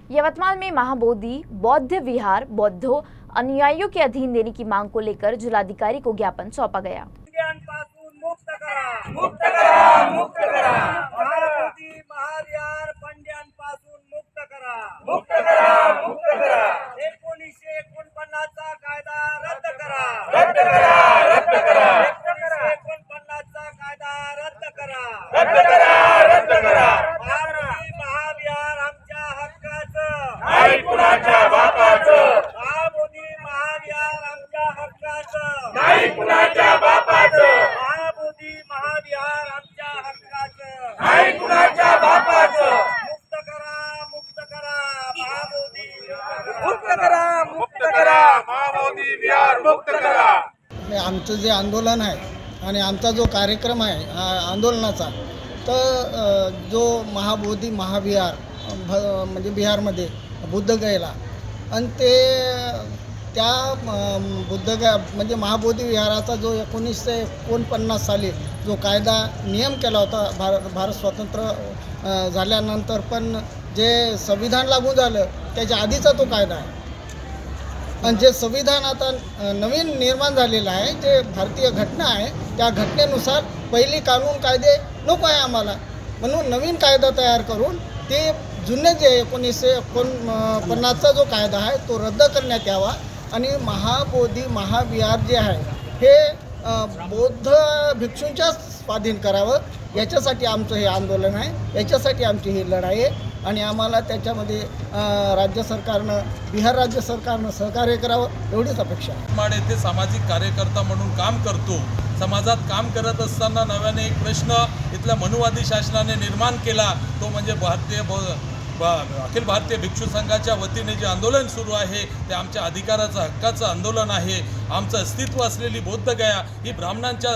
यवतमाल में महाबोधि बौद्ध विहार बौद्धों अनुयायियों के अधीन देने की मांग को लेकर जिलाधिकारी को ज्ञापन सौंपा गया। मुक्त करा, मुक्त करा, मुक्त करा। महाबोधी महाविहार पंड्यांपासून मुक्त करा, मुक्त करा, मुक्त करा। 1949 चा कायदा रद्द करा, रद्द करा, रद्द करा। 1949 चा कायदा रद्द करा, रद्द करा, रद्द करा। महाबोधी महाविहार आमच्या हक्काचं नाही कुणाच्या बापाचं। महाबोधी महाविहार आमच्या हक्काचं नाही कुणाच्या बापाचं। महाबोधी महाविहार आमच्या हक्काचं नाही कुणाच्या बापाचं। मुक्त करा, मुक्त करा महाबोधी, मुक्त करा, मुक्त करा महाबोधी विहार, मुक्त करा। आमचं जे आंदोलन आहे आणि आमचा जो कार्यक्रम आहे आंदोलनाचा, तर जो महाबोधी महाविहार म्हणजे बिहारमध्ये बुद्धगयेला, आणि ते त्या बुद्धगया म्हणजे महाबोधी विहाराचा जो 1949 साली जो कायदा नियम केला होता भारत स्वतंत्र झाल्यानंतर, पण जे संविधान लागू झालं त्याच्या आधीचा तो कायदा आहे। आणि जे संविधान आता नवीन निर्माण झालेलं आहे, जे भारतीय घटना आहे, त्या घटनेनुसार पहिली कानून कायदे नको आहे आम्हाला, म्हणून नवीन कायदा तयार करून ते जुने जे 1949चा जो कायदा आहे तो रद्द करण्यात यावा आणि महाबोधी महाविहार जे आहे हे बौद्ध भिक्षूंच्या स्वाधीन करावं, याच्यासाठी आमचं हे आंदोलन आहे, याच्यासाठी आमची ही लढाई आहे। आणि आम्हाला त्याच्यामध्ये राज्य सरकारनं, बिहार राज्य सरकारनं सहकार्य करावं एवढीच अपेक्षा आहे। यवतमाळ येथे सामाजिक कार्यकर्ता म्हणून काम करतो। समाजात काम करत असताना नव्याने एक प्रश्न इथल्या मनुवादी शासनाने निर्माण केला, तो म्हणजे अखिल भारतीय भिक्षू संघाच्या वतीने जे आंदोलन सुरू आहे ते आमच्या अधिकाराचं हक्काचं आंदोलन आहे। आमचं अस्तित्व असलेली बौद्धगया ही ब्राह्मणांच्या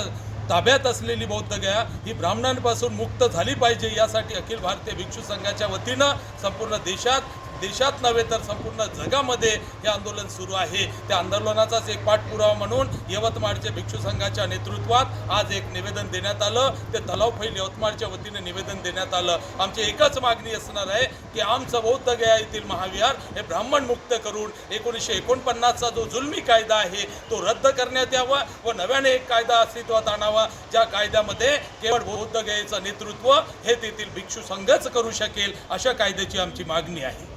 ताब्यात असलेली बौद्धगया ही ब्राह्मणांपासून मुक्त झाली पाहिजे, यासाठी अखिल भारतीय भिक्षू संघाच्या वतीनं संपूर्ण देशात नव्हे तर संपूर्ण जगामध्ये हे आंदोलन सुरू आहे। त्या आंदोलनाचाच एक पाठपुरावा म्हणून यवतमाळच्या भिक्षू संघाच्या नेतृत्वात आज एक निवेदन देण्यात आलं। ते तलाव फैल यवतमाळच्या वतीने निवेदन देण्यात आलं। आमची एकच मागणी असणार आहे की आमचं बौद्धगया येथील महाविहार हे ब्राह्मण मुक्त करून 1949चा जो जुलमी कायदा आहे तो रद्द करण्यात यावा व नव्याने एक कायदा अस्तित्वात आणावा, ज्या कायद्यामध्ये केवळ बौद्धगयेचं नेतृत्व हे तेथील भिक्षू संघच करू शकेल, अशा कायद्याची आमची मागणी आहे।